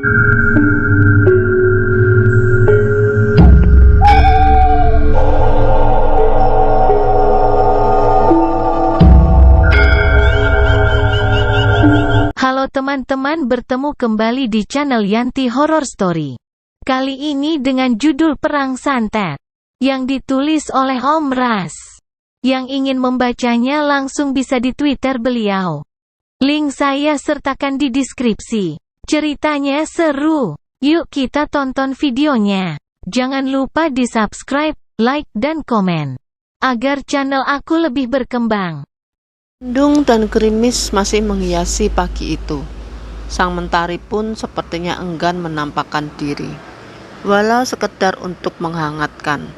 Halo teman-teman, bertemu kembali di channel Yanti Horror Story. Kali ini dengan judul Perang Santet, yang ditulis oleh Om Ras. Yang ingin membacanya langsung bisa di Twitter beliau. Link saya sertakan di deskripsi. Ceritanya seru. Yuk kita tonton videonya. Jangan lupa di subscribe, like dan komen, agar channel aku lebih berkembang. Mendung dan gerimis masih menghiasi pagi itu. Sang mentari pun sepertinya enggan menampakkan diri, walau sekedar untuk menghangatkan.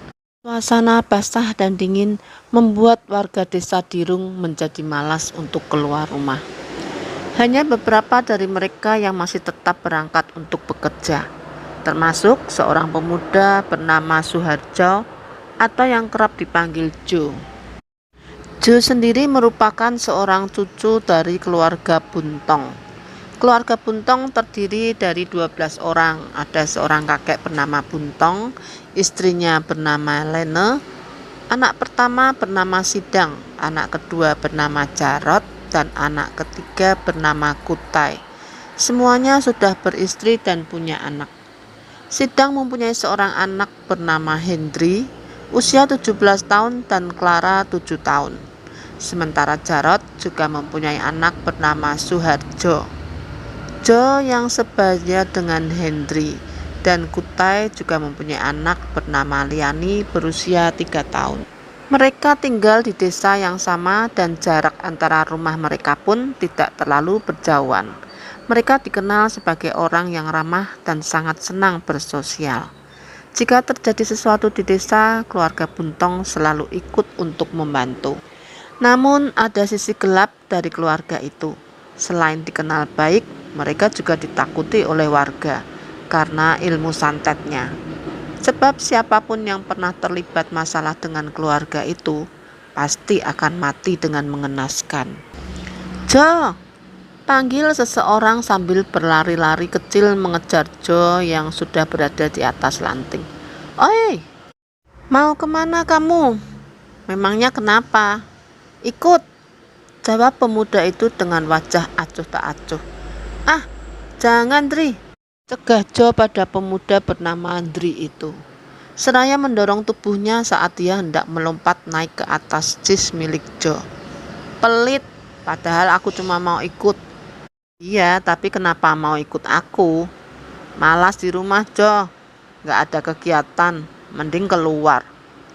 Suasana basah dan dingin membuat warga desa Dirung menjadi malas untuk keluar rumah. Hanya beberapa dari mereka yang masih tetap berangkat untuk bekerja, termasuk seorang pemuda bernama Suharjo atau yang kerap dipanggil Jo. Jo sendiri merupakan seorang cucu dari keluarga Buntong. Keluarga Buntong terdiri dari 12 orang. Ada seorang kakek bernama Buntong, istrinya bernama Lene, anak pertama bernama Sidang, anak kedua bernama Jarot, dan anak ketiga bernama Kutai. Semuanya sudah beristri dan punya anak. Sidang mempunyai seorang anak bernama Hendri, usia 17 tahun, dan Clara 7 tahun. Sementara Jarot juga mempunyai anak bernama Suharjo. Jo yang sebaya dengan Hendri, dan Kutai juga mempunyai anak bernama Liani berusia 3 tahun. Mereka tinggal di desa yang sama dan jarak antara rumah mereka pun tidak terlalu berjauhan. Mereka dikenal sebagai orang yang ramah dan sangat senang bersosial. Jika terjadi sesuatu di desa, keluarga Buntong selalu ikut untuk membantu. Namun ada sisi gelap dari keluarga itu. Selain dikenal baik, mereka juga ditakuti oleh warga karena ilmu santetnya. Sebab siapapun yang pernah terlibat masalah dengan keluarga itu pasti akan mati dengan mengenaskan. Jo, panggil seseorang sambil berlari-lari kecil mengejar Jo yang sudah berada di atas lanting. Oi, mau kemana kamu? Memangnya kenapa? Ikut, jawab pemuda itu dengan wajah acuh tak acuh. Ah, jangan Dri, cegah Jo pada pemuda bernama Andri itu. Seraya mendorong tubuhnya saat dia hendak melompat naik ke atas jis milik Jo. Pelit, padahal aku cuma mau ikut. Iya, tapi kenapa mau ikut aku? Malas di rumah Jo, gak ada kegiatan, mending keluar.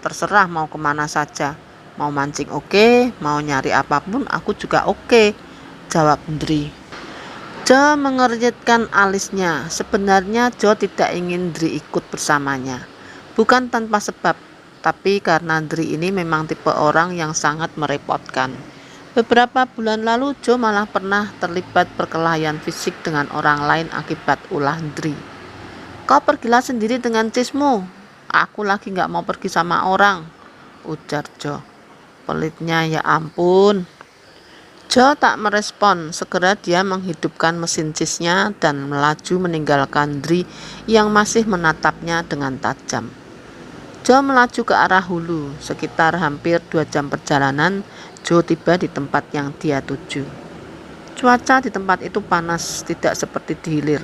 Terserah mau kemana saja. Mau mancing oke, mau nyari apapun aku juga oke, jawab Ndri. Jo mengernyitkan alisnya. Sebenarnya Jo tidak ingin Ndri ikut bersamanya. Bukan tanpa sebab, tapi karena Ndri ini memang tipe orang yang sangat merepotkan. Beberapa bulan lalu Jo malah pernah terlibat perkelahian fisik dengan orang lain akibat ulah Ndri. Kau pergilah sendiri dengan cismu, aku lagi gak mau pergi sama orang, ujar Jo. Pelitnya, ya ampun. Jo tak merespon. Segera dia menghidupkan mesin cisnya dan melaju meninggalkan Ndri yang masih menatapnya dengan tajam. Jo melaju ke arah hulu. Sekitar hampir 2 jam perjalanan, Jo tiba di tempat yang dia tuju. Cuaca di tempat itu panas, tidak seperti di hilir.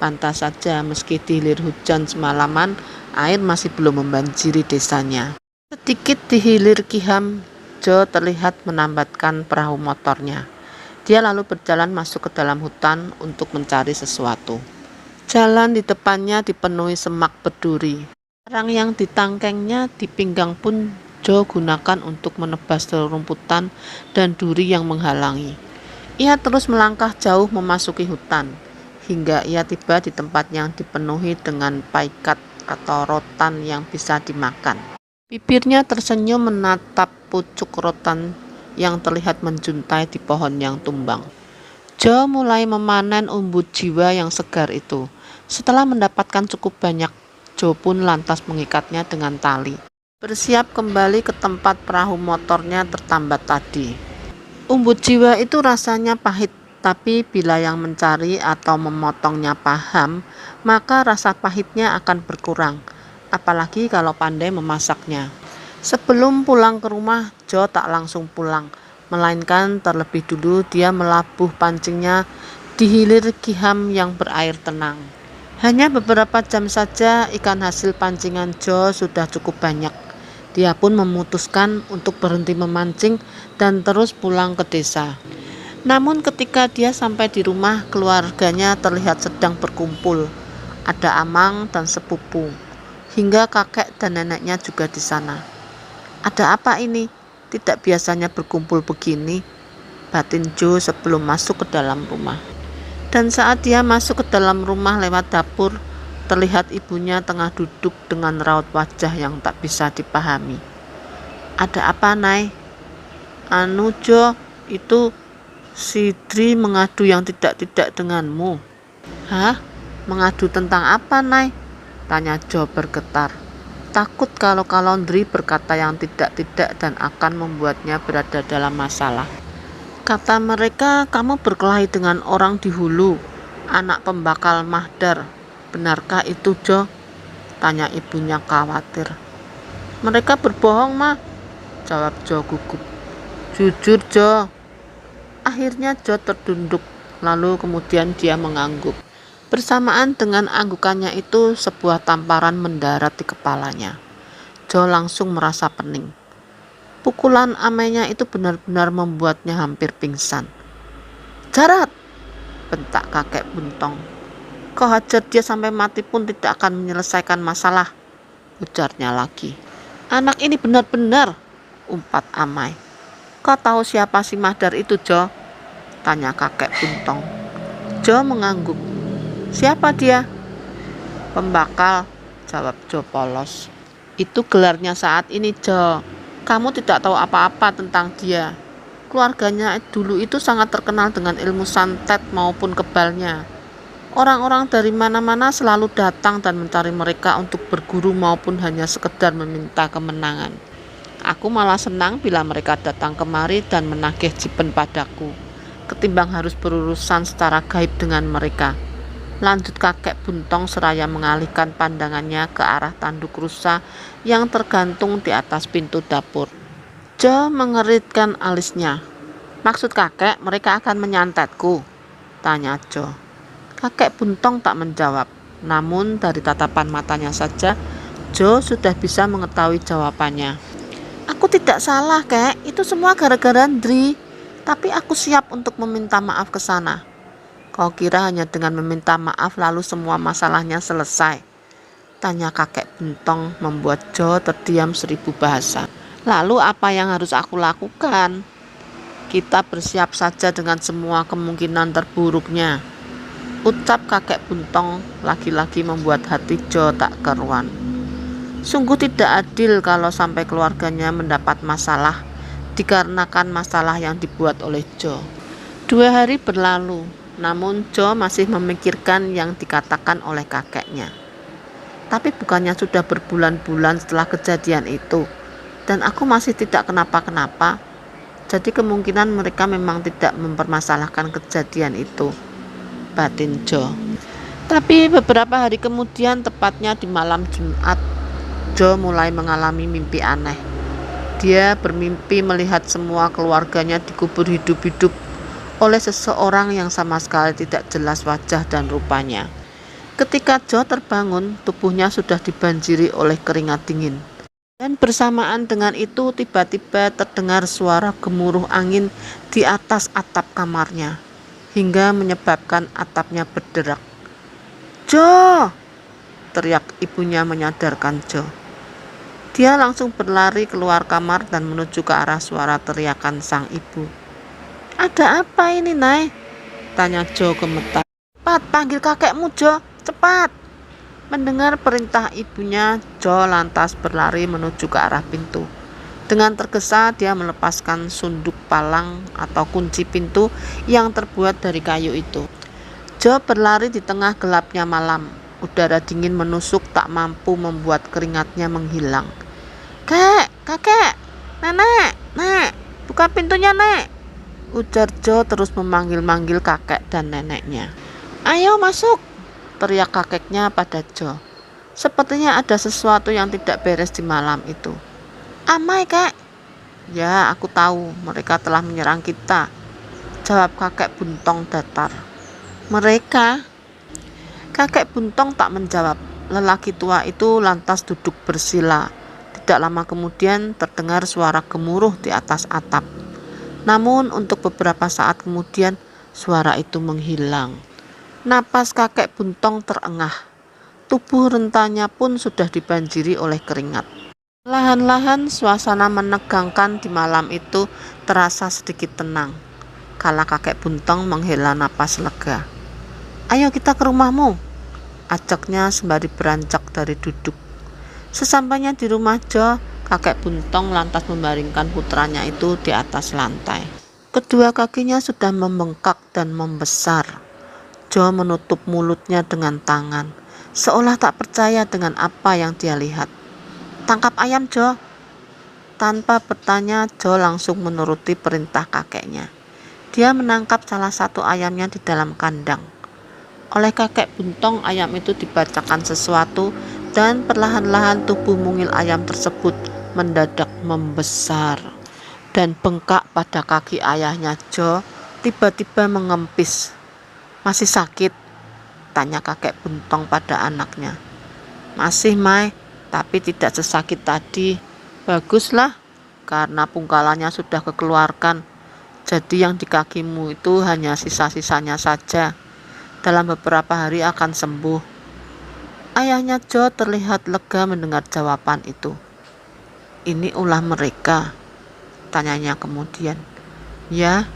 Pantas saja meski di hilir hujan semalaman, air masih belum membanjiri desanya. Sedikit di hilir Kiham, Jo terlihat menambatkan perahu motornya. Dia lalu berjalan masuk ke dalam hutan untuk mencari sesuatu. Jalan di depannya dipenuhi semak berduri. Parang yang ditangkengnya di pinggang pun Jo gunakan untuk menebas rerumputan dan duri yang menghalangi. Ia terus melangkah jauh memasuki hutan, hingga ia tiba di tempat yang dipenuhi dengan paikat atau rotan yang bisa dimakan. Bibirnya tersenyum menatap pucuk rotan yang terlihat menjuntai di pohon yang tumbang. Jo mulai memanen umbut jiwa yang segar itu. Setelah mendapatkan cukup banyak, Jo pun lantas mengikatnya dengan tali. Bersiap kembali ke tempat perahu motornya tertambat tadi. Umbut jiwa itu rasanya pahit Tapi bila yang mencari atau memotongnya paham, maka rasa pahitnya akan berkurang, apalagi kalau pandai memasaknya. Sebelum pulang ke rumah, Jo tak langsung pulang, melainkan terlebih dulu dia melabuh pancingnya di hilir Giham yang berair tenang. Hanya beberapa jam saja ikan hasil pancingan Jo sudah cukup banyak. Dia pun memutuskan untuk berhenti memancing dan terus pulang ke desa. Namun ketika dia sampai di rumah, keluarganya terlihat sedang berkumpul. Ada amang dan sepupu, hingga kakek dan neneknya juga di sana. Ada apa ini? Tidak biasanya berkumpul begini, batin Jo sebelum masuk ke dalam rumah. Dan saat dia masuk ke dalam rumah lewat dapur, terlihat ibunya tengah duduk dengan raut wajah yang tak bisa dipahami. Ada apa, Nay? Anu Jo, itu si Dri mengadu yang tidak-tidak denganmu. Hah? Mengadu tentang apa, Nay? Tanya Jo bergetar. Takut kalau Dri berkata yang tidak-tidak dan akan membuatnya berada dalam masalah. Kata mereka kamu berkelahi dengan orang di Hulu, anak pembakal Mahdar. Benarkah itu, Jo? Tanya ibunya khawatir. Mereka berbohong, Ma, jawab Jo gugup. Jujur, Jo. Akhirnya Jo tertunduk, lalu kemudian dia mengangguk. Bersamaan dengan anggukannya itu, sebuah tamparan mendarat di kepalanya. Jo langsung merasa pening. Pukulan amainya itu benar-benar membuatnya hampir pingsan. Jarat! Bentak kakek Buntong. Kau hajar dia sampai mati pun tidak akan menyelesaikan masalah, ujarnya lagi. Anak ini benar-benar, umpat amai. Kau tahu siapa si Mahdar itu, Jo? Tanya kakek Buntong. Jo mengangguk. Siapa dia? Pembakal, jawab Jo polos. Itu gelarnya saat ini, Jo. Kamu tidak tahu apa-apa tentang dia. Keluarganya dulu itu sangat terkenal dengan ilmu santet maupun kebalnya. Orang-orang dari mana-mana selalu datang dan mencari mereka untuk berguru maupun hanya sekedar meminta kemenangan. Aku malah senang bila mereka datang kemari dan menagih jipen padaku, ketimbang harus berurusan secara gaib dengan mereka. Lanjut kakek Buntong seraya mengalihkan pandangannya ke arah tanduk rusa yang tergantung di atas pintu dapur. Jo mengeritkan alisnya. Maksud kakek mereka akan menyantetku? Tanya Jo. Kakek Buntong tak menjawab, namun dari tatapan matanya saja Jo sudah bisa mengetahui jawabannya. Aku tidak salah, Kek. Itu semua gara-gara Dri. Tapi aku siap untuk meminta maaf ke sana. Kau kira hanya dengan meminta maaf lalu semua masalahnya selesai? Tanya kakek Buntong membuat Jo terdiam 1000 bahasa. Lalu apa yang harus aku lakukan? Kita bersiap saja dengan semua kemungkinan terburuknya, ucap kakek Buntong lagi-lagi membuat hati Jo tak karuan. Sungguh tidak adil kalau sampai keluarganya mendapat masalah dikarenakan masalah yang dibuat oleh Jo. 2 hari berlalu, namun Jo masih memikirkan yang dikatakan oleh kakeknya. Tapi bukannya sudah berbulan-bulan setelah kejadian itu, dan aku masih tidak kenapa-kenapa. Jadi kemungkinan mereka memang tidak mempermasalahkan kejadian itu, batin Jo. Tapi beberapa hari kemudian, tepatnya di malam Jumat, Jo mulai mengalami mimpi aneh. Dia bermimpi melihat semua keluarganya dikubur hidup-hidup oleh seseorang yang sama sekali tidak jelas wajah dan rupanya. Ketika Jo terbangun, tubuhnya sudah dibanjiri oleh keringat dingin. Dan bersamaan dengan itu tiba-tiba terdengar suara gemuruh angin di atas atap kamarnya, hingga menyebabkan atapnya berderak. Jo! Teriak ibunya menyadarkan Jo. Dia langsung berlari keluar kamar dan menuju ke arah suara teriakan sang ibu. Ada apa ini, Nay? Tanya Jo gemetar. Cepat, panggil kakekmu, Jo. Cepat! Mendengar perintah ibunya, Jo lantas berlari menuju ke arah pintu. Dengan tergesa dia melepaskan sunduk palang atau kunci pintu yang terbuat dari kayu itu. Jo berlari di tengah gelapnya malam. Udara dingin menusuk tak mampu membuat keringatnya menghilang. Kakek, nenek, buka pintunya, Nek. Ujar Jo terus memanggil-manggil kakek dan neneknya. Ayo masuk, teriak kakeknya pada Jo. Sepertinya ada sesuatu yang tidak beres di malam itu. Amai, Kak. Ya, aku tahu mereka telah menyerang kita, jawab kakek Buntong datar. Mereka? Kakek Buntong tak menjawab. Lelaki tua itu lantas duduk bersila. Tidak lama kemudian terdengar suara gemuruh di atas atap. Namun untuk beberapa saat kemudian suara itu menghilang. Napas kakek Buntong terengah. Tubuh rentanya pun sudah dibanjiri oleh keringat. Lahan-lahan suasana menegangkan di malam itu terasa sedikit tenang. Kala kakek Buntong menghela napas lega. Ayo kita ke rumahmu, ajaknya sembari beranjak dari duduk. Sesampainya di rumah Jo, kakek Buntong lantas membaringkan putranya itu di atas lantai. Kedua kakinya sudah membengkak dan membesar. Jo menutup mulutnya dengan tangan, seolah tak percaya dengan apa yang dia lihat. Tangkap ayam, Jo. Tanpa bertanya, Jo langsung menuruti perintah kakeknya. Dia menangkap salah satu ayamnya di dalam kandang. Oleh kakek Buntong, ayam itu dibacakan sesuatu dan perlahan-lahan tubuh mungil ayam tersebut mendadak membesar dan bengkak pada kaki ayahnya Jo tiba-tiba mengempis. Masih sakit? Tanya kakek Buntong pada anaknya. Masih, Mai, tapi tidak sesakit tadi. Baguslah, karena pungkalannya sudah kekeluarkan. Jadi yang di kakimu itu hanya sisa-sisanya saja. Dalam beberapa hari akan sembuh. Ayahnya Jo terlihat lega mendengar jawaban itu. Ini ulah mereka, tanyanya kemudian. Ya,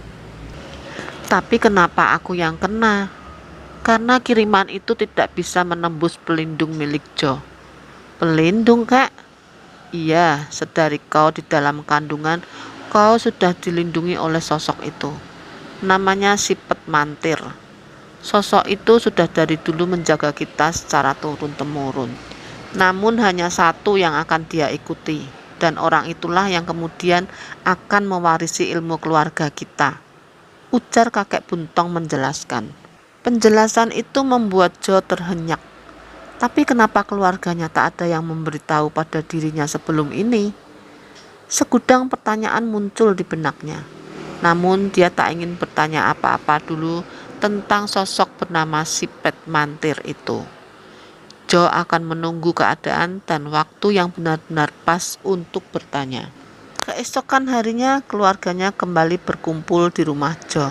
tapi kenapa aku yang kena? Karena kiriman itu tidak bisa menembus pelindung milik Jo. Pelindung, Kak? Iya, sedari kau di dalam kandungan, kau sudah dilindungi oleh sosok itu. Namanya Sipet Mantir. Sosok itu sudah dari dulu menjaga kita secara turun-temurun. Namun hanya satu yang akan dia ikuti, dan orang itulah yang kemudian akan mewarisi ilmu keluarga kita, ujar kakek Buntong menjelaskan. Penjelasan itu membuat Jo terhenyak. Tapi kenapa keluarganya tak ada yang memberitahu pada dirinya sebelum ini? Segudang pertanyaan muncul di benaknya. Namun dia tak ingin bertanya apa-apa dulu tentang sosok bernama Sipet Mantir itu. Jo akan menunggu keadaan dan waktu yang benar-benar pas untuk bertanya. Keesokan harinya keluarganya kembali berkumpul di rumah Jo.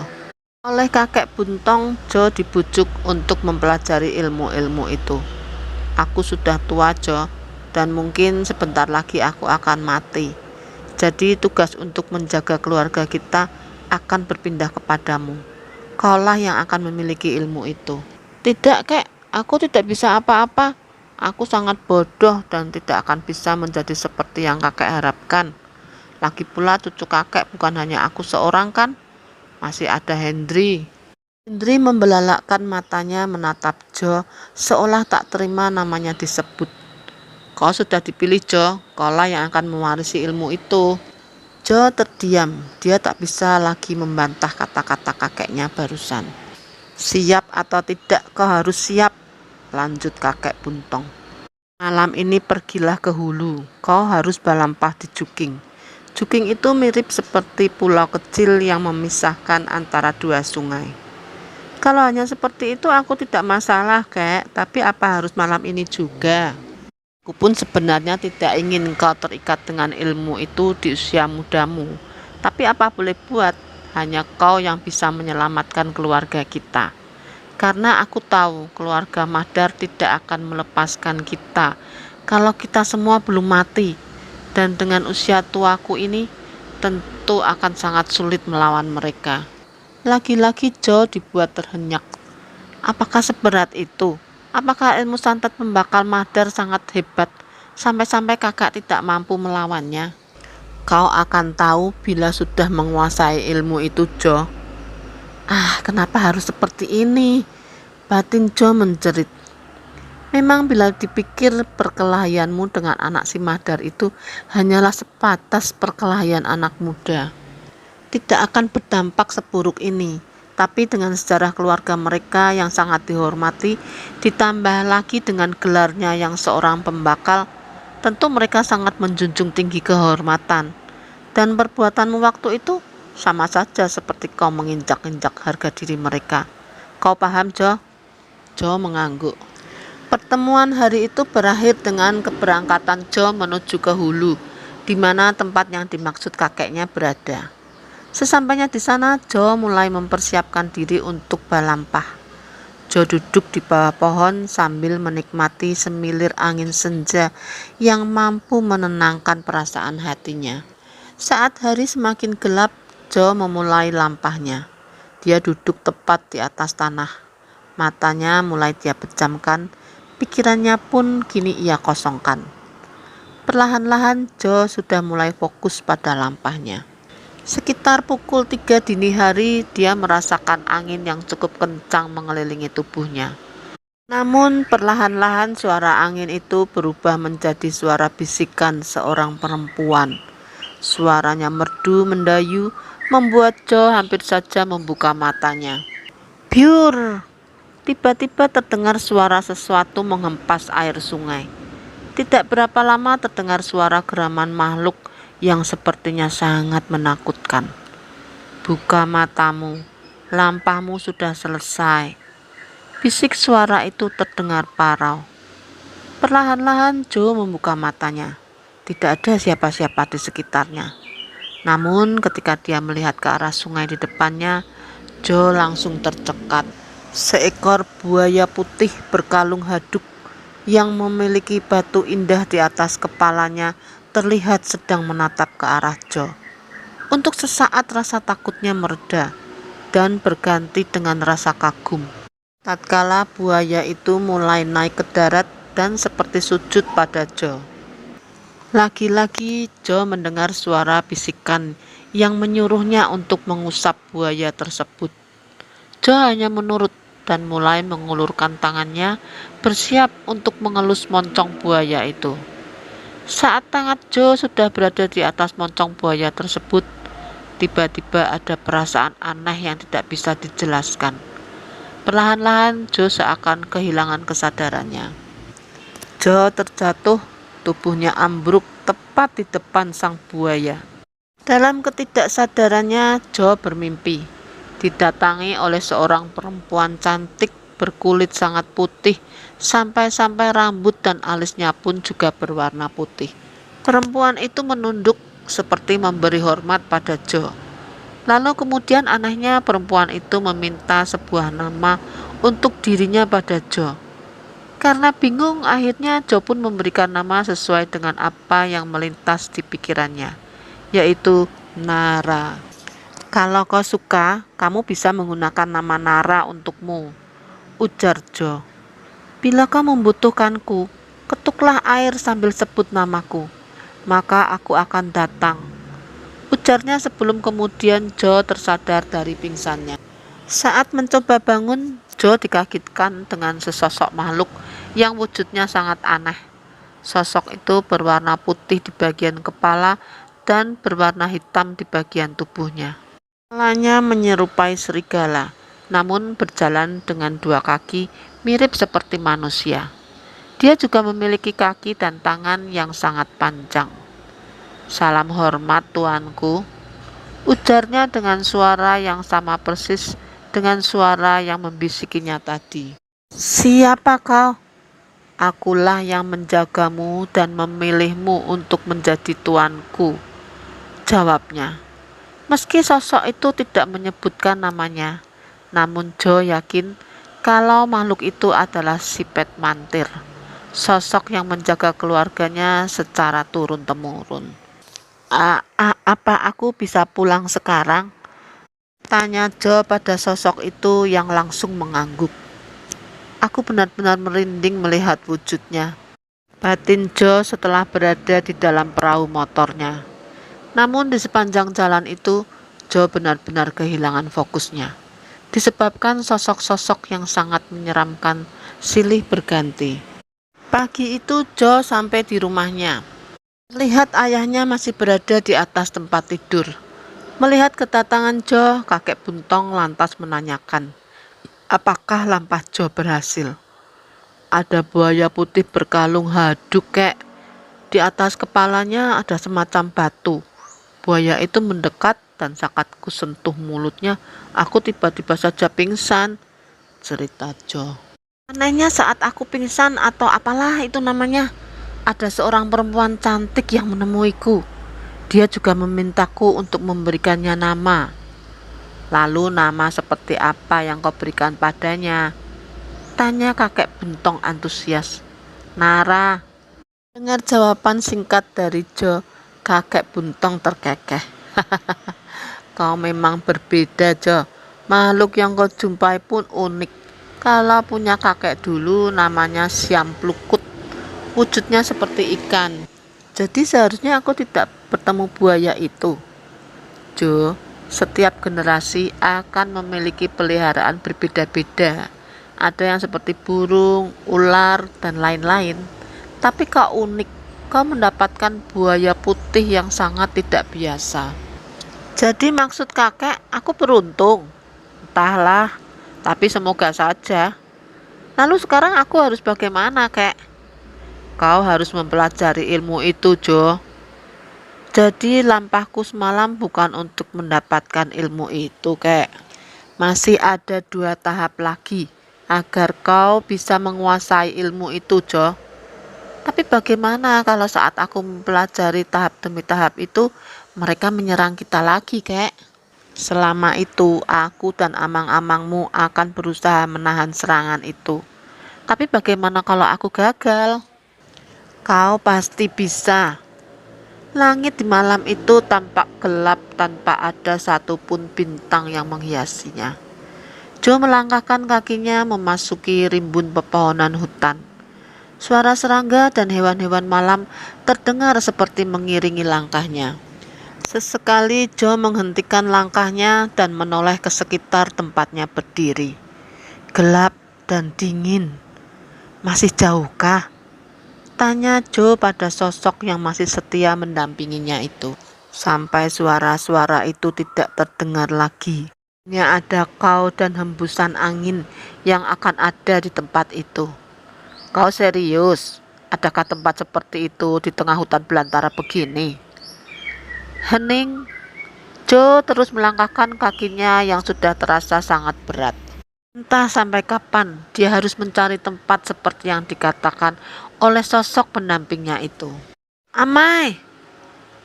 Oleh kakek Buntong, Jo dibujuk untuk mempelajari ilmu-ilmu itu. Aku sudah tua, Jo, dan mungkin sebentar lagi aku akan mati. Jadi tugas untuk menjaga keluarga kita akan berpindah kepadamu. Kaulah yang akan memiliki ilmu itu. Tidak, Kek, aku tidak bisa apa-apa. Aku sangat bodoh dan tidak akan bisa menjadi seperti yang kakek harapkan. Lagi pula cucu kakek bukan hanya aku seorang kan? Masih ada Hendri. Hendri membelalakkan matanya menatap Jo seolah tak terima namanya disebut. Kau sudah dipilih, Jo. Kaulah yang akan mewarisi ilmu itu. Jo terdiam. Dia tak bisa lagi membantah kata-kata kakeknya barusan. Siap atau tidak, kau harus siap, lanjut kakek Buntong. Malam ini pergilah ke hulu. Kau harus balampah di Juking. Juking itu mirip seperti pulau kecil yang memisahkan antara dua sungai. Kalau hanya seperti itu aku tidak masalah, Kek. Tapi apa harus malam ini juga? Aku pun sebenarnya tidak ingin kau terikat dengan ilmu itu di usia mudamu. Tapi apa boleh buat, hanya kau yang bisa menyelamatkan keluarga kita. Karena aku tahu keluarga Madar tidak akan melepaskan kita kalau kita semua belum mati. Dan dengan usia tuaku ini, tentu akan sangat sulit melawan mereka. Lagi-lagi Jo dibuat terhenyak. Apakah seberat itu? Apakah ilmu santet pembakal Madar sangat hebat sampai-sampai kakak tidak mampu melawannya? Kau akan tahu bila sudah menguasai ilmu itu, Jo. Kenapa harus seperti ini? Batin Jo menjerit. Memang bila dipikir perkelahianmu dengan anak si Madar itu hanyalah sebatas perkelahian anak muda. tidak akan berdampak seburuk ini. Tapi dengan sejarah keluarga mereka yang sangat dihormati, ditambah lagi dengan gelarnya yang seorang pembakal, tentu mereka sangat menjunjung tinggi kehormatan. Dan perbuatanmu waktu itu sama saja seperti kau menginjak-injak harga diri mereka. Kau paham, Jo? Jo mengangguk. Pertemuan hari itu berakhir dengan keberangkatan Jo menuju ke hulu, di mana tempat yang dimaksud kakeknya berada. Sesampainya di sana, Jo mulai mempersiapkan diri untuk balampah. Jo duduk di bawah pohon sambil menikmati semilir angin senja yang mampu menenangkan perasaan hatinya. Saat hari semakin gelap, Jo memulai lampahnya. Dia duduk tepat di atas tanah. Matanya mulai dia pejamkan, pikirannya pun kini ia kosongkan. Perlahan-lahan Jo sudah mulai fokus pada lampahnya. Sekitar pukul 3 dini hari, dia merasakan angin yang cukup kencang mengelilingi tubuhnya. Namun perlahan-lahan suara angin itu berubah menjadi suara bisikan seorang perempuan. Suaranya merdu mendayu, membuat Jo hampir saja membuka matanya. Biur! Tiba-tiba terdengar suara sesuatu menghempas air sungai. Tidak berapa lama terdengar suara geraman makhluk yang sepertinya sangat menakutkan. Buka matamu, lampahmu sudah selesai. Bisik suara itu terdengar parau. Perlahan-lahan Jo membuka matanya. Tidak ada siapa-siapa di sekitarnya. Namun ketika dia melihat ke arah sungai di depannya, Jo langsung tercekat. Seekor buaya putih berkalung haduk yang memiliki batu indah di atas kepalanya terlihat sedang menatap ke arah Jo. Untuk sesaat rasa takutnya mereda dan berganti dengan rasa kagum. Tatkala buaya itu mulai naik ke darat dan seperti sujud pada Jo. Lagi-lagi Jo mendengar suara bisikan yang menyuruhnya untuk mengusap buaya tersebut. Jo hanya menurut dan mulai mengulurkan tangannya bersiap untuk mengelus moncong buaya itu. Saat tangan Jo sudah berada di atas moncong buaya tersebut, tiba-tiba ada perasaan aneh yang tidak bisa dijelaskan. Perlahan-lahan Jo seakan kehilangan kesadarannya. Jo terjatuh, tubuhnya ambruk tepat di depan sang buaya. Dalam ketidaksadarannya, Jo bermimpi didatangi oleh seorang perempuan cantik berkulit sangat putih, sampai-sampai rambut dan alisnya pun juga berwarna putih. Perempuan itu menunduk seperti memberi hormat pada Jo. Lalu kemudian anehnya perempuan itu meminta sebuah nama untuk dirinya pada Jo. Karena bingung, akhirnya Jo pun memberikan nama sesuai dengan apa yang melintas di pikirannya, yaitu Nara. Kalau kau suka, kamu bisa menggunakan nama Nara untukmu, ujar Jo. Bila kau membutuhkanku, ketuklah air sambil sebut namaku, maka aku akan datang, ujarnya sebelum kemudian Jo tersadar dari pingsannya. Saat mencoba bangun, Jo dikagetkan dengan sesosok makhluk yang wujudnya sangat aneh. Sosok itu berwarna putih di bagian kepala dan berwarna hitam di bagian tubuhnya. Kepalanya menyerupai serigala, namun berjalan dengan dua kaki mirip seperti manusia. Dia juga memiliki kaki dan tangan yang sangat panjang. Salam hormat tuanku, ujarnya dengan suara yang sama persis dengan suara yang membisikinya tadi. Siapa kau? Akulah yang menjagamu dan memilihmu untuk menjadi tuanku, jawabnya. Meski sosok itu tidak menyebutkan namanya, namun Jo yakin kalau makhluk itu adalah Sipet Mantir, sosok yang menjaga keluarganya secara turun-temurun. Apa aku bisa pulang sekarang? Tanya Jo pada sosok itu yang langsung mengangguk. Aku benar-benar merinding melihat wujudnya, batin Jo setelah berada di dalam perahu motornya. Namun di sepanjang jalan itu, Jo benar-benar kehilangan fokusnya, disebabkan sosok-sosok yang sangat menyeramkan silih berganti. Pagi itu Jo sampai di rumahnya. Lihat ayahnya masih berada di atas tempat tidur. Melihat kedatangan Jo, kakek Buntong lantas menanyakan, apakah lampah Jo berhasil? Ada buaya putih berkalung haduk, kek. Di atas kepalanya ada semacam batu. Buaya itu mendekat dan saat ku sentuh mulutnya, aku tiba-tiba saja pingsan, cerita Jo. Anehnya saat aku pingsan atau apalah itu namanya, ada seorang perempuan cantik yang menemuiku. Dia juga memintaku untuk memberikannya nama. Lalu nama seperti apa yang kau berikan padanya? Tanya kakek Buntong antusias. Nara. Dengar jawaban singkat dari Jo, kakek Buntong terkekeh. Kau memang berbeda, Jo. Makhluk yang kau jumpai pun unik. Kalau punya kakek dulu namanya Siam Plukut. Wujudnya seperti ikan. Jadi seharusnya aku tidak bertemu buaya itu. Jo, setiap generasi akan memiliki peliharaan berbeda-beda. Ada yang seperti burung, ular, dan lain-lain. Tapi kau unik, kau mendapatkan buaya putih yang sangat tidak biasa. Jadi maksud kakek, aku beruntung. Entahlah, tapi semoga saja. Lalu sekarang aku harus bagaimana, kek? Kau harus mempelajari ilmu itu, Jo. Jadi lampahku semalam bukan untuk mendapatkan ilmu itu, kek. Masih ada 2 tahap lagi agar kau bisa menguasai ilmu itu, Jo. Tapi bagaimana kalau saat aku mempelajari tahap demi tahap itu, mereka menyerang kita lagi, kek? Selama itu, aku dan amang-amangmu akan berusaha menahan serangan itu. Tapi bagaimana kalau aku gagal? Kau pasti bisa. Langit di malam itu tampak gelap tanpa ada satupun bintang yang menghiasinya. Jo melangkahkan kakinya memasuki rimbun pepohonan hutan. Suara serangga dan hewan-hewan malam terdengar seperti mengiringi langkahnya. Sesekali Jo menghentikan langkahnya dan menoleh ke sekitar tempatnya berdiri. Gelap dan dingin. Masih jauhkah? Tanya Jo pada sosok yang masih setia mendampinginya itu. Sampai suara-suara itu tidak terdengar lagi. Hanya ada kau dan hembusan angin yang akan ada di tempat itu. Kau serius? Adakah tempat seperti itu di tengah hutan belantara begini? Hening. Jo terus melangkahkan kakinya yang sudah terasa sangat berat. Entah sampai kapan dia harus mencari tempat seperti yang dikatakan oleh sosok pendampingnya itu. Amai,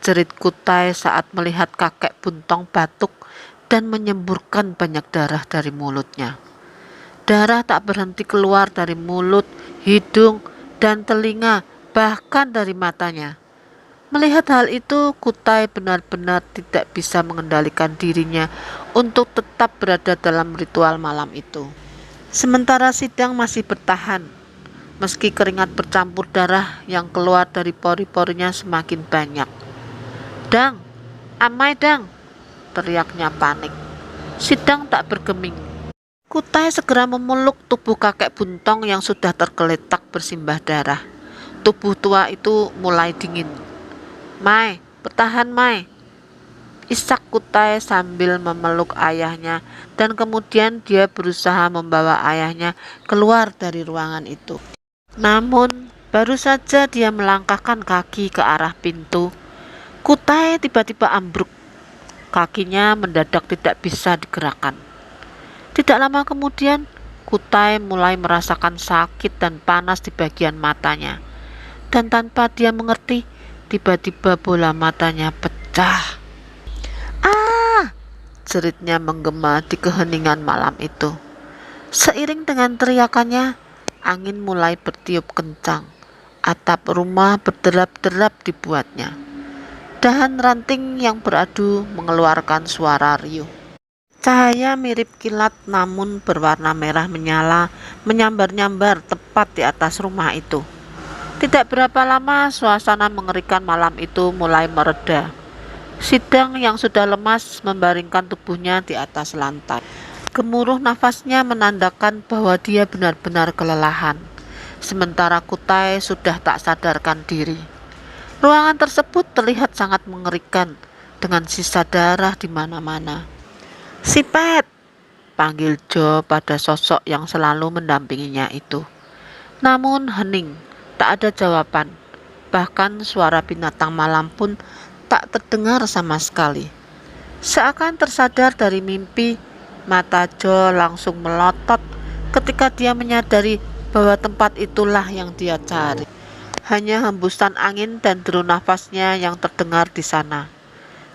jerit Kutai saat melihat kakek Buntong batuk dan menyemburkan banyak darah dari mulutnya. Darah tak berhenti keluar dari mulut, hidung, dan telinga, bahkan dari matanya. Melihat hal itu, Kutai benar-benar tidak bisa mengendalikan dirinya untuk tetap berada dalam ritual malam itu. Sementara Sidang masih bertahan, meski keringat bercampur darah yang keluar dari pori-porinya semakin banyak. Dang, Amai Dang, teriaknya panik. Sidang tak bergeming. Kutai segera memeluk tubuh kakek Buntong yang sudah tergeletak bersimbah darah. Tubuh tua itu mulai dingin. Mai, bertahan Mai, isak Kutai sambil memeluk ayahnya, dan kemudian dia berusaha membawa ayahnya keluar dari ruangan itu. Namun, baru saja dia melangkahkan kaki ke arah pintu, Kutai tiba-tiba ambruk. Kakinya mendadak tidak bisa digerakkan. Tidak lama kemudian, Kutai mulai merasakan sakit dan panas di bagian matanya. Dan tanpa dia mengerti, tiba-tiba bola matanya pecah. Ah! Jeritnya menggema di keheningan malam itu. Seiring dengan teriakannya, angin mulai bertiup kencang. Atap rumah berderap-derap dibuatnya. Dahan ranting yang beradu mengeluarkan suara riuh. Cahaya mirip kilat namun berwarna merah menyala, menyambar-nyambar tepat di atas rumah itu. Tidak berapa lama suasana mengerikan malam itu mulai mereda. Sidang yang sudah lemas membaringkan tubuhnya di atas lantai. Gemuruh nafasnya menandakan bahwa dia benar-benar kelelahan. Sementara Kutai sudah tak sadarkan diri. Ruangan tersebut terlihat sangat mengerikan. dengan sisa darah di mana-mana. "Si Pet!" panggil Joe pada sosok yang selalu mendampinginya itu. Namun hening, tak ada jawaban. Bahkan suara binatang malam pun tak terdengar sama sekali. Seakan tersadar dari mimpi, mata Joe langsung melotot ketika dia menyadari bahwa tempat itulah yang dia cari. Hanya hembusan angin dan deru nafasnya yang terdengar di sana.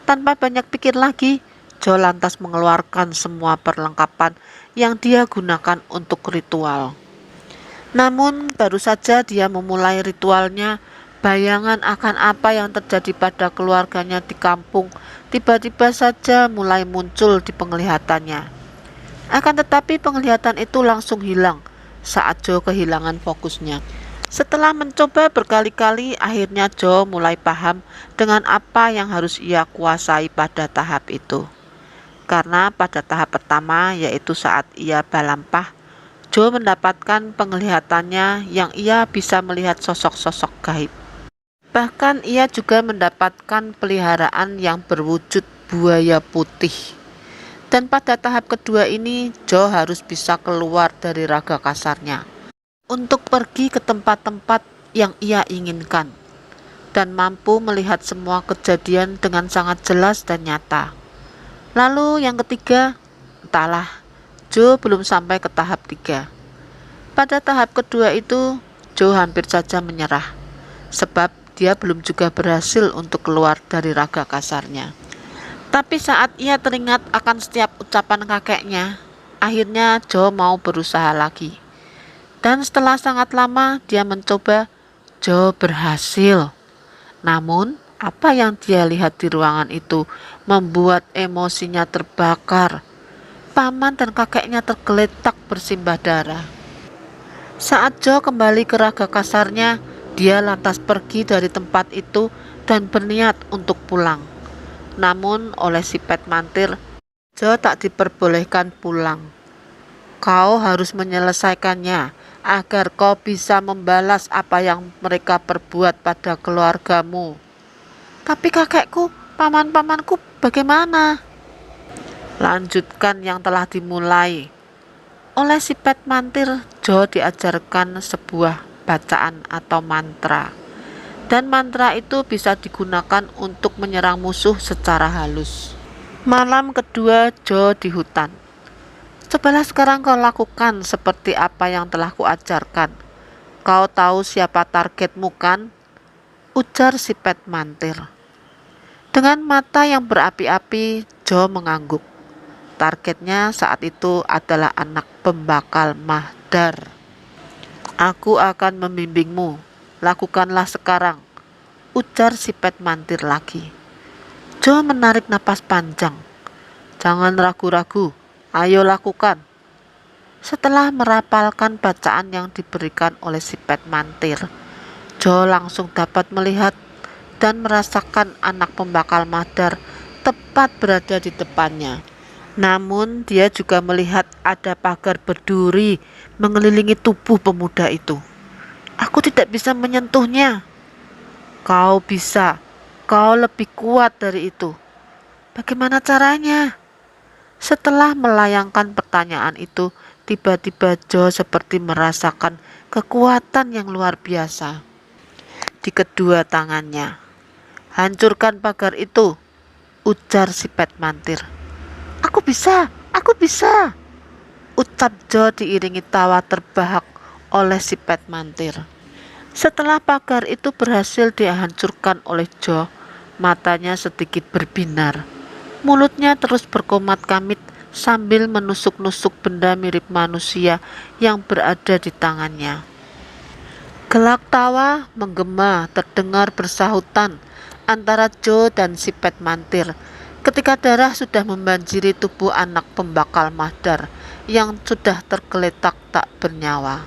Tanpa banyak pikir lagi, Joe lantas mengeluarkan semua perlengkapan yang dia gunakan untuk ritual. Namun baru saja dia memulai ritualnya, bayangan akan apa yang terjadi pada keluarganya di kampung tiba-tiba saja mulai muncul di penglihatannya. Akan tetapi penglihatan itu langsung hilang saat Joe kehilangan fokusnya. Setelah mencoba berkali-kali, akhirnya Joe mulai paham dengan apa yang harus ia kuasai pada tahap itu. Karena pada tahap pertama, yaitu saat ia balampah, Joe mendapatkan penglihatannya yang ia bisa melihat sosok-sosok gaib. Bahkan ia juga mendapatkan peliharaan yang berwujud buaya putih. Dan pada tahap kedua ini, Joe harus bisa keluar dari raga kasarnya untuk pergi ke tempat-tempat yang ia inginkan dan mampu melihat semua kejadian dengan sangat jelas dan nyata. Lalu yang ketiga, entahlah, Joe belum sampai ke tahap 3. Pada tahap kedua itu, Joe hampir saja menyerah, sebab dia belum juga berhasil untuk keluar dari raga kasarnya. Tapi saat ia teringat akan setiap ucapan kakeknya, akhirnya Joe mau berusaha lagi. Dan setelah sangat lama dia mencoba, Joe berhasil. Namun, apa yang dia lihat di ruangan itu membuat emosinya terbakar. Paman dan kakeknya tergeletak bersimbah darah. Saat Joe kembali ke raga kasarnya, dia lantas pergi dari tempat itu dan berniat untuk pulang. Namun oleh si Pet Mantir, Joe tak diperbolehkan pulang. "Kau harus menyelesaikannya agar kau bisa membalas apa yang mereka perbuat pada keluargamu." "Tapi kakekku, paman-pamanku bagaimana?" "Lanjutkan yang telah dimulai." Oleh si Pet Mantir, Joe diajarkan sebuah bacaan atau mantra. Dan mantra itu bisa digunakan untuk menyerang musuh secara halus. Malam kedua Joe di hutan. "Cobalah sekarang kau lakukan seperti apa yang telah kuajarkan. Kau tahu siapa targetmu kan?" ujar si Pet Mantir. Dengan mata yang berapi-api, Joe mengangguk. Targetnya saat itu adalah anak pembakal Mahdar. "Aku akan membimbingmu. Lakukanlah sekarang," ujar si Pet Mantir lagi. Joe menarik napas panjang. "Jangan ragu-ragu. Ayo lakukan." Setelah merapalkan bacaan yang diberikan oleh si Pet Mantir, Joe langsung dapat melihat dan merasakan anak pembakal Mahdar tepat berada di depannya. Namun dia juga melihat ada pagar berduri mengelilingi tubuh pemuda itu. "Aku tidak bisa menyentuhnya." "Kau bisa. Kau lebih kuat dari itu." "Bagaimana caranya?" Setelah melayangkan pertanyaan itu, tiba-tiba Joe seperti merasakan kekuatan yang luar biasa di kedua tangannya. "Hancurkan pagar itu," ujar si Pet Mantir. Aku bisa," ucap Joe diiringi tawa terbahak oleh si Pet Mantir. Setelah pagar itu berhasil dihancurkan oleh Joe, matanya sedikit berbinar. Mulutnya terus berkomat-kamit sambil menusuk-nusuk benda mirip manusia yang berada di tangannya. Gelak tawa menggema terdengar bersahutan antara Joe dan si Pet Mantir ketika darah sudah membanjiri tubuh anak pembakal Mahdar yang sudah tergeletak tak bernyawa.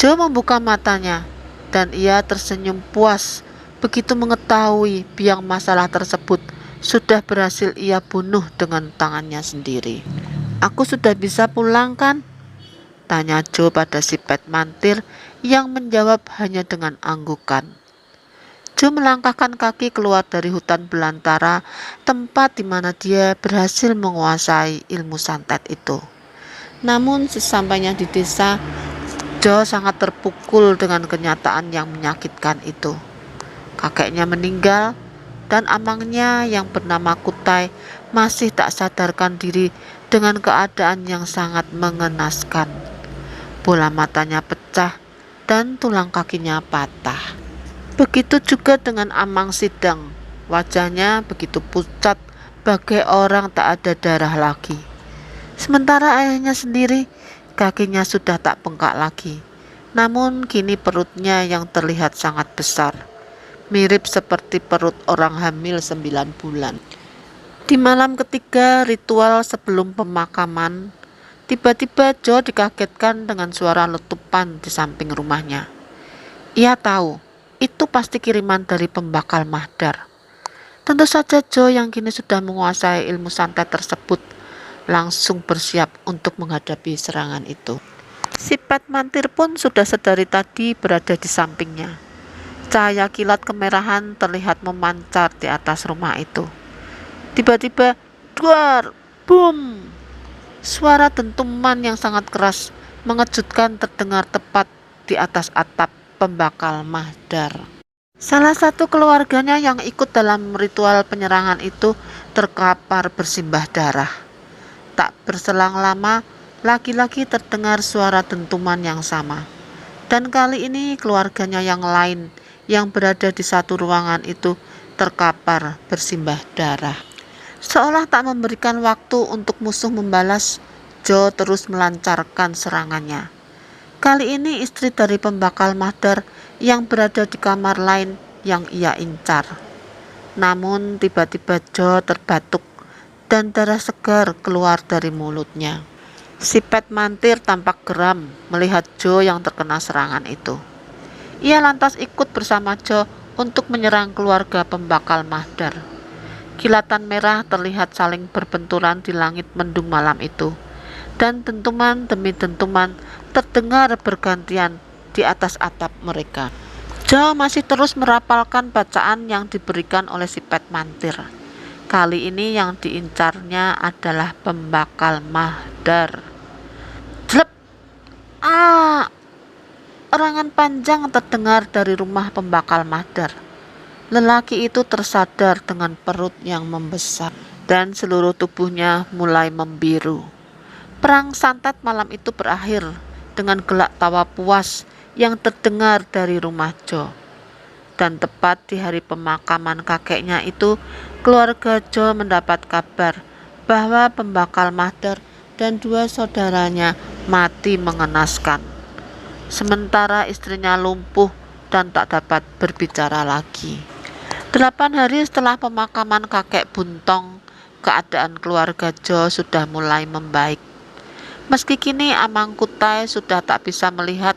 Joe membuka matanya dan ia tersenyum puas begitu mengetahui biang masalah tersebut sudah berhasil ia bunuh dengan tangannya sendiri. "Aku sudah bisa pulang kan?" tanya Joe pada si Pet Mantir yang menjawab hanya dengan anggukan. Jo melangkahkan kaki keluar dari hutan belantara, tempat di mana dia berhasil menguasai ilmu santet itu. Namun sesampainya di desa, Jo sangat terpukul dengan kenyataan yang menyakitkan itu. Kakeknya meninggal dan amangnya yang bernama Kutai masih tak sadarkan diri dengan keadaan yang sangat mengenaskan. Bola matanya pecah dan tulang kakinya patah. Begitu juga dengan Amang Sidang, wajahnya begitu pucat bagai orang tak ada darah lagi. Sementara ayahnya sendiri, kakinya sudah tak bengkak lagi. Namun kini perutnya yang terlihat sangat besar, mirip seperti perut orang hamil 9 bulan. Di malam ketiga ritual sebelum pemakaman, tiba-tiba Jo dikagetkan dengan suara letupan di samping rumahnya. Ia tahu itu pasti kiriman dari pembakal Mahdar. Tentu saja Jo yang kini sudah menguasai ilmu santet tersebut langsung bersiap untuk menghadapi serangan itu. Si Pet Mantir pun sudah sedari tadi berada di sampingnya. Cahaya kilat kemerahan terlihat memancar di atas rumah itu. Tiba-tiba, duar, boom! Suara dentuman yang sangat keras mengejutkan terdengar tepat di atas atap pembakal Mahdar. Salah satu keluarganya yang ikut dalam ritual penyerangan itu terkapar bersimbah darah. Tak berselang lama, lagi-lagi terdengar suara dentuman yang sama. Dan kali ini keluarganya yang lain yang berada di satu ruangan itu terkapar bersimbah darah. Seolah tak memberikan waktu untuk musuh membalas, Jo terus melancarkan serangannya. Kali ini istri dari pembakal Mahdar yang berada di kamar lain yang ia incar. Namun tiba-tiba Jo terbatuk dan darah segar keluar dari mulutnya. Si Pet Mantir tampak geram melihat Jo yang terkena serangan itu. Ia lantas ikut bersama Jo untuk menyerang keluarga pembakal Mahdar. Kilatan merah terlihat saling berbenturan di langit mendung malam itu, dan dentuman demi dentuman terdengar bergantian di atas atap mereka. Jo masih terus merapalkan bacaan yang diberikan oleh si Pet Mantir. Kali ini yang diincarnya adalah pembakal Mahdar. Jelep! Erangan panjang terdengar dari rumah pembakal Mahdar. Lelaki itu tersadar dengan perut yang membesar dan seluruh tubuhnya mulai membiru. Perang santet malam itu berakhir dengan gelak tawa puas yang terdengar dari rumah Jo. Dan tepat di hari pemakaman kakeknya itu, keluarga Jo mendapat kabar bahwa pembakal Mahdar dan 2 saudaranya mati mengenaskan. Sementara istrinya lumpuh dan tak dapat berbicara lagi. 8 hari setelah pemakaman kakek Buntong, keadaan keluarga Jo sudah mulai membaik. Meski kini Amang Kutai sudah tak bisa melihat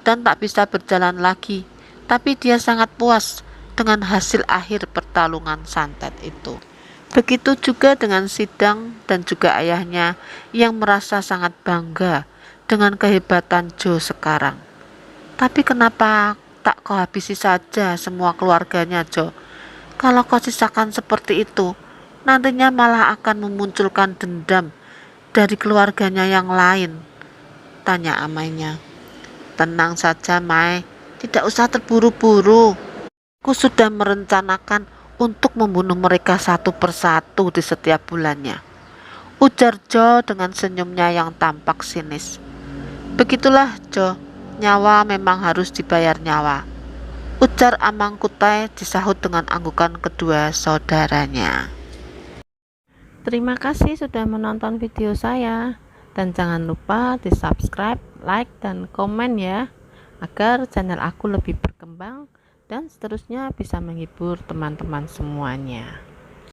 dan tak bisa berjalan lagi, tapi dia sangat puas dengan hasil akhir pertarungan santet itu. Begitu juga dengan Sidang dan juga ayahnya yang merasa sangat bangga dengan kehebatan Jo sekarang. Tapi kenapa tak kau habisi saja semua keluarganya, Jo? Kalau kau sisakan seperti itu, nantinya malah akan memunculkan dendam dari keluarganya yang lain, tanya amainya. Tenang saja, Mai, tidak usah terburu-buru. Aku sudah merencanakan untuk membunuh mereka satu persatu di setiap bulannya, ujar Jo dengan senyumnya yang tampak sinis. Begitulah, Jo, nyawa memang harus dibayar nyawa, ujar Amang Kutai disahut dengan anggukan kedua saudaranya. Terima kasih sudah menonton video saya, dan jangan lupa di subscribe, like, dan komen ya, agar channel aku lebih berkembang dan seterusnya bisa menghibur teman-teman semuanya.